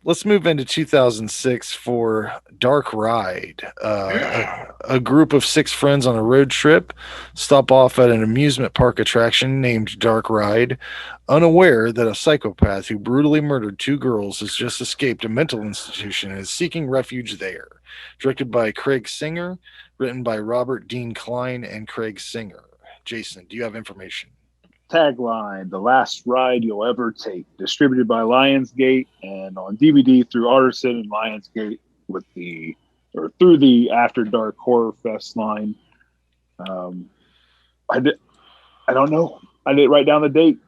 Let's move into 2006 for Dark Ride. A group of six friends on a road trip stop off at an amusement park attraction named Dark Ride, unaware that a psychopath who brutally murdered two girls has just escaped a mental institution and is seeking refuge there. Directed by Craig Singer, written by Robert Dean Klein and Craig Singer. Jason, do you have information? Tagline: "The last ride you'll ever take." Distributed by Lionsgate and on DVD through Artisan and Lionsgate with the or through the After Dark Horror Fest line. Um, I did. I don't know. I didn't write down the date.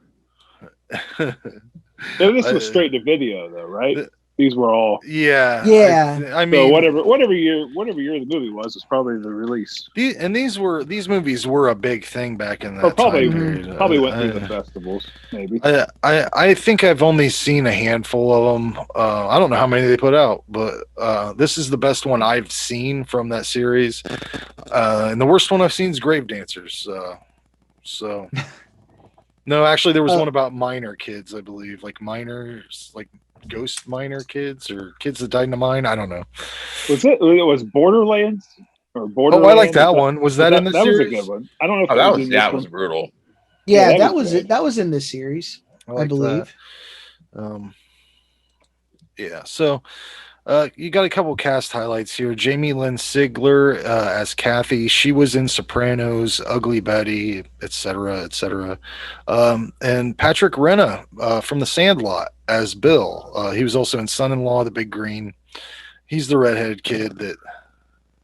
This was straight to video, though, right? These were all. Yeah. Yeah. I mean, so whatever year the movie was probably the release. These movies were a big thing back in that Or probably time period. probably went through the festivals, maybe. I think I've only seen a handful of them. I don't know how many they put out, but this is the best one I've seen from that series. And the worst one I've seen is Grave Dancers. So no, actually, there was one about minor kids, I believe, like minors, like ghost minor kids or kids that died in a mine. I don't know. It was Borderlands or Borderlands? Oh, I like that one. Was that in the series? That was a good one. I don't know if that was brutal. Yeah, that was in the series, I believe. Yeah, so you got a couple cast highlights here. Jamie Lynn Sigler as Kathy. She was in Sopranos, Ugly Betty, etc., etc. And Patrick Renna from The Sandlot as Bill. He was also in Son-in-Law, The Big Green. He's the redheaded kid that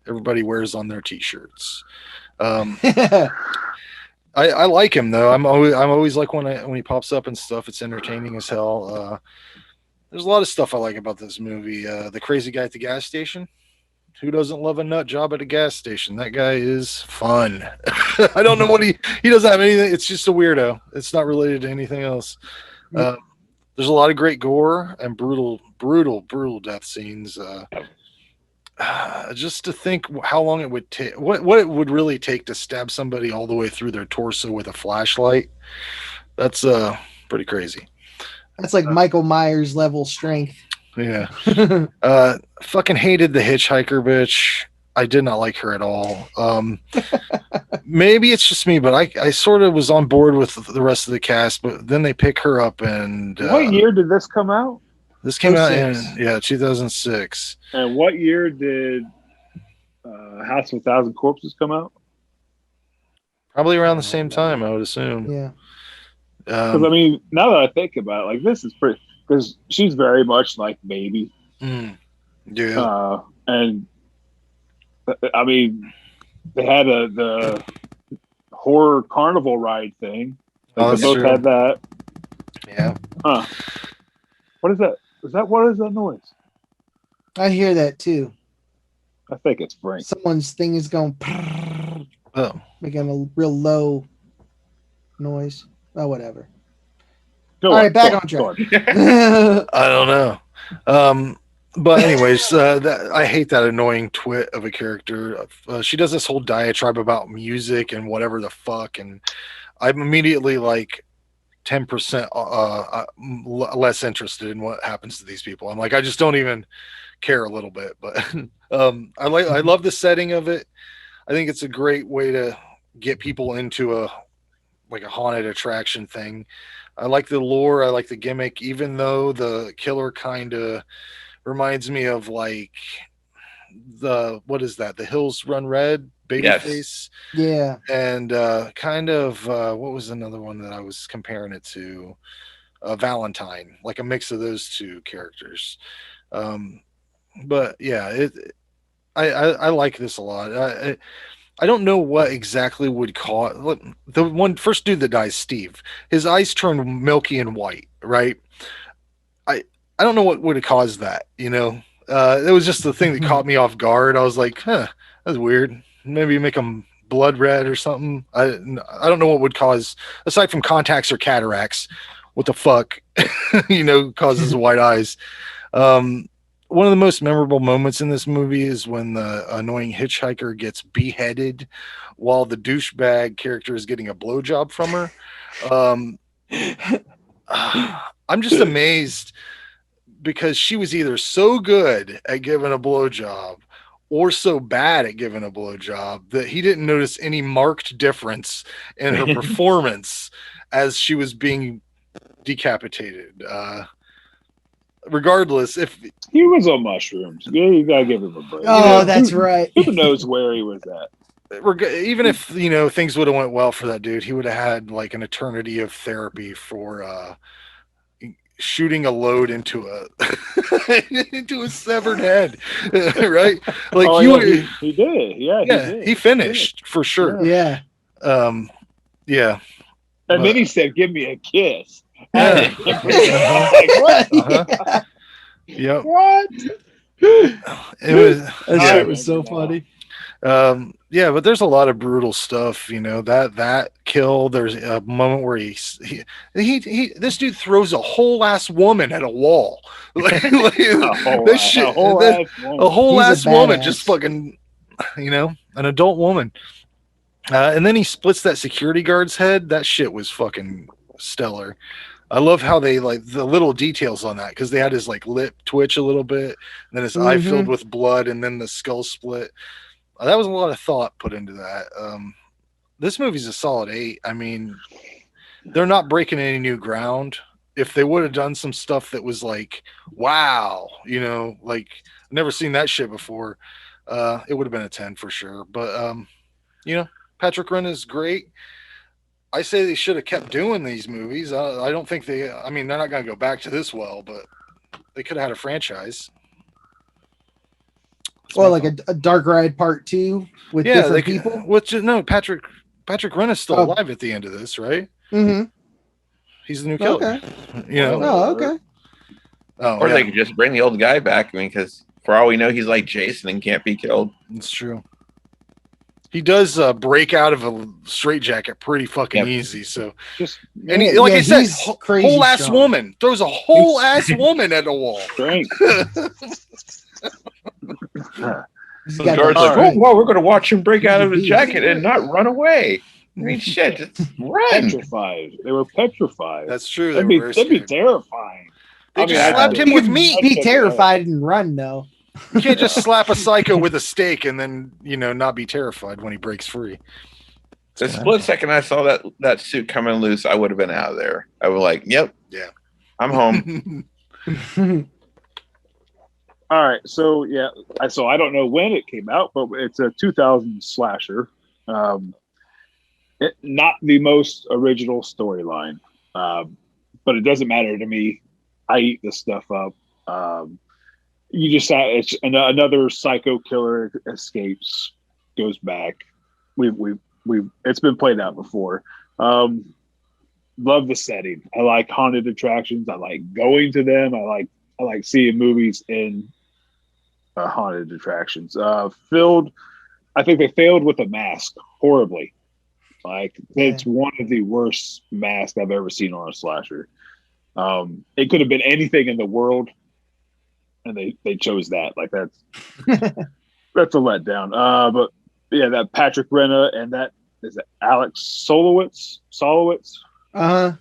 everybody wears on their T-shirts. I like him though. I'm always like when he pops up and stuff. It's entertaining as hell. There's a lot of stuff I like about this movie. The crazy guy at the gas station. Who doesn't love a nut job at a gas station? That guy is fun. I don't know what he doesn't have anything. It's just a weirdo. It's not related to anything else. There's a lot of great gore and brutal death scenes. Just to think how long it would take, what it would really take to stab somebody all the way through their torso with a flashlight. That's pretty crazy. That's like Michael Myers level strength. Yeah. Fucking hated the hitchhiker bitch. I did not like her at all. Maybe it's just me, but I sort of was on board with the rest of the cast, but then they pick her up and what year did this come out? This came out in 2006. And what year did House of a Thousand Corpses come out? Probably around the same time, I would assume. Yeah. Because I mean, now that I think about it, like this is pretty, because she's very much like Baby. Yeah. And I mean, they had the horror carnival ride thing. Like, they both had that. Yeah. Huh. What is that? What is that noise? I hear that too. I think it's Frank. Someone's thing is going. Making a real low noise. Oh, whatever. All right, back on track. I don't know. But anyways, I hate that annoying twit of a character. She does this whole diatribe about music and whatever the fuck, and I'm immediately like 10% less interested in what happens to these people. I'm like, I just don't even care a little bit. But I love the setting of it. I think it's a great way to get people into a haunted attraction thing. I like the lore. I like the gimmick, even though the killer kind of reminds me of like what is that? The Hills Run Red, Babyface. Yeah. And kind of what was another one that I was comparing it to? Valentine, like a mix of those two characters. But yeah, I like this a lot. I don't know what exactly would cause the first dude that dies, Steve. His eyes turn milky and white, right? I don't know what would have caused that. You know, it was just the thing that caught me off guard. I was like, that's weird. Maybe make them blood red or something. I don't know what would cause, aside from contacts or cataracts. What the fuck, causes white eyes. One of the most memorable moments in this movie is when the annoying hitchhiker gets beheaded while the douchebag character is getting a blowjob from her. I'm just amazed because she was either so good at giving a blowjob or so bad at giving a blowjob that he didn't notice any marked difference in her performance as she was being decapitated. Regardless, if he was on mushrooms, you gotta give him a break. Oh, that's right. Who knows where he was at? Even if things would have went well for that dude, he would have had like an eternity of therapy for shooting a load into a into a severed head, right? Like he did. Yeah, he did. He finished for sure. Yeah. Yeah. And then he said, "Give me a kiss." Yeah. Like, what? Uh-huh. Yep. What? It was so funny. Yeah, but there's a lot of brutal stuff, that kill. There's a moment where he this dude throws a whole ass woman at a wall. A whole ass woman, just fucking, an adult woman. And then he splits that security guard's head. That shit was fucking stellar. I love how they like the little details on that, because they had his like lip twitch a little bit, and then his eye filled with blood, and then the skull split. That was a lot of thought put into that. This movie's a solid 8. I mean, they're not breaking any new ground. If they would have done some stuff that was like, wow, like never seen that shit before, it would have been a 10 for sure. But Patrick Renna is great. I say they should have kept doing these movies. I don't think they're not going to go back to this well, but they could have had a franchise. Well, like a Dark Ride Part 2 with different people. Patrick Renna's still alive at the end of this, right? Mm-hmm. He's the new killer. Okay. Oh, okay. Or they could just bring the old guy back. I mean, because for all we know, he's like Jason and can't be killed. That's true. He does break out of a straitjacket pretty fucking easy. So, like I said, whole ass woman throws a whole ass woman at a wall. The guard's like, we're going to watch him break out of his jacket and not run away. I mean, shit, just run. Petrified. They were petrified. That's true. That'd be terrifying. They just slapped him with meat. Be terrified and run, though. You can't just slap a psycho with a steak and then, not be terrified when he breaks free. The split second I saw that suit coming loose, I would have been out of there. I was like, yep. Yeah. I'm home. All right. So, I don't know when it came out, but it's a 2000 slasher. Not the most original storyline, but it doesn't matter to me. I eat this stuff up. You just it's another psycho killer escapes, goes back. It's been played out before. Love the setting. I like haunted attractions. I like going to them. I like seeing movies in haunted attractions. I think they failed with a mask horribly. It's one of the worst masks I've ever seen on a slasher. It could have been anything in the world, and they chose that. That's a letdown. But yeah, that Patrick Renna and that is it Alex Solowitz. Uh-huh.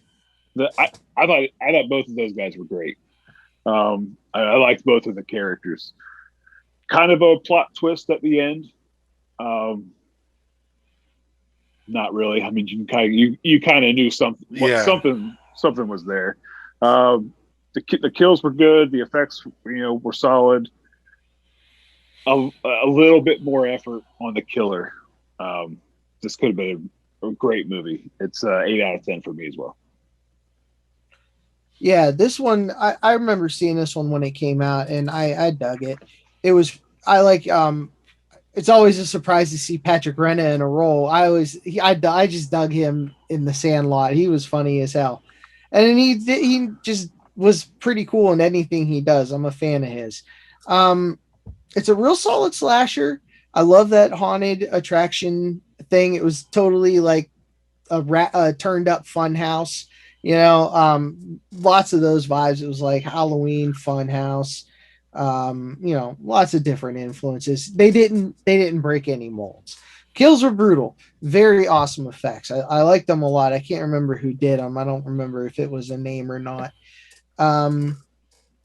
I thought both of those guys were great. I liked both of the characters. Kind of a plot twist at the end. Not really. I mean, you kind of knew something. Yeah. Something was there. The kills were good. The effects, were solid. A little bit more effort on the killer. This could have been a great movie. It's 8 out of 10 for me as well. Yeah, this one I remember seeing this one when it came out, and I dug it. It's always a surprise to see Patrick Renna in a role. I just dug him in The Sandlot. He was funny as hell, and he just was pretty cool in anything he does. I'm a fan of his. It's a real solid slasher. I love that haunted attraction thing. It was totally like a turned up fun house. Lots of those vibes. It was like Halloween fun house. Lots of different influences. They didn't break any molds. Kills were brutal. Very awesome effects. I liked them a lot. I can't remember who did them. I don't remember if it was a name or not.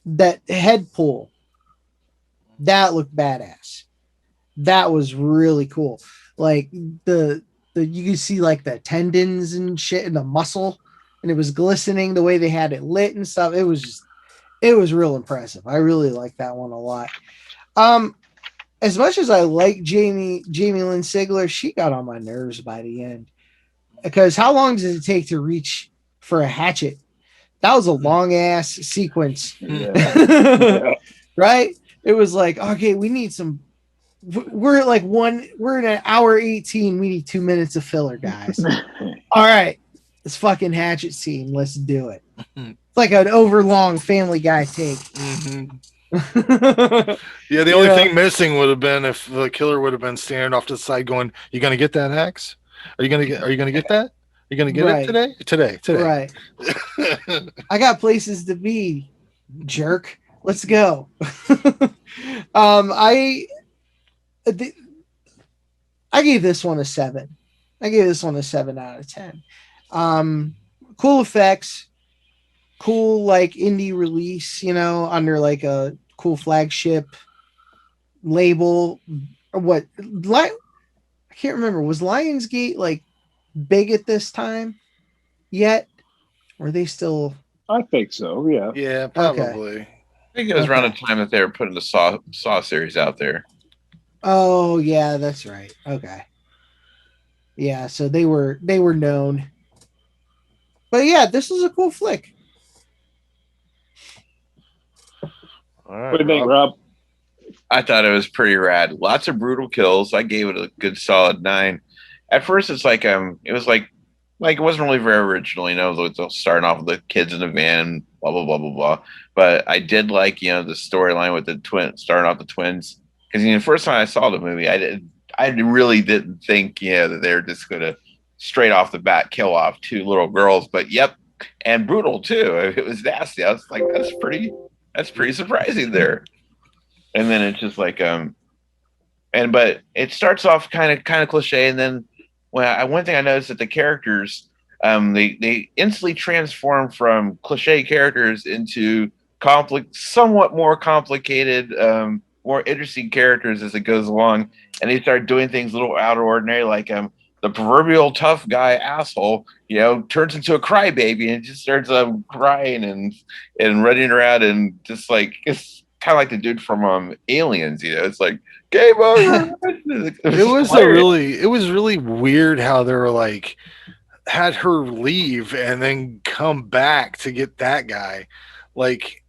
that head pull, that looked badass. That was really cool. Like the you can see like the tendons and shit and the muscle, and it was glistening the way they had it lit and stuff. It was real impressive. I really like that one a lot. Um, as much as I like Jamie Lynn Sigler, she got on my nerves by the end. Because how long does it take to reach for a hatchet? That was a long ass sequence. Yeah. Right? It was like, okay, we need some. We're in an hour 18. We need 2 minutes of filler, guys. All right, this fucking hatchet scene. Let's do it. It's like an overlong Family Guy take. Yeah, the only thing missing would have been if the killer would have been standing off to the side, going, "You gonna get that axe? Are you gonna get? Are you gonna get that? Are you gonna get it today? Today? Right. I got places to be, jerk. Let's go." I gave this one a 7. I gave this one a 7 out of 10. Cool effects, cool like indie release, under like a cool flagship label. Or what? I can't remember. Was Lionsgate like big at this time yet? Were they still? I think so. Yeah. Yeah, probably. Okay. I think it was around the time that they were putting the Saw series out there. Oh yeah, that's right. Okay. Yeah, so they were known. But yeah, this was a cool flick. All right, what do you think, Rob? I thought it was pretty rad. Lots of brutal kills. I gave it a good solid 9. At first, it's like it was like it wasn't really very original, starting off with the kids in the van, blah blah blah blah blah. But I did like the storyline with the starting off the twins, because the first time I saw the movie, I really didn't think that they were just gonna straight off the bat kill off 2 little girls. But yep, and brutal too. It was nasty. I was like, that's pretty surprising there. And then it's just like but it starts off kind of cliche, and then one thing I noticed that the characters they instantly transform from cliche characters into somewhat more complicated, more interesting characters as it goes along, and they start doing things a little out of ordinary, like the proverbial tough guy asshole, turns into a crybaby and just starts crying and running around, and just like it's kind of like the dude from Aliens. It's like game over. It was really weird how they were like had her leave and then come back to get that guy. Like,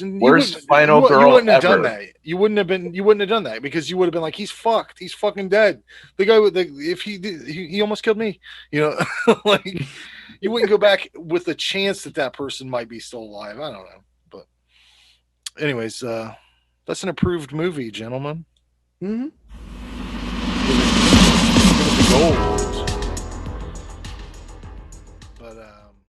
worst final girl you wouldn't have ever. done that. You wouldn't have done that, because you would have been like, he's fucked. He's fucking dead. The guy if he did, he almost killed me. Like, you wouldn't go back with the chance that person might be still alive. I don't know, but anyways, that's an approved movie, gentlemen. Mm-hmm.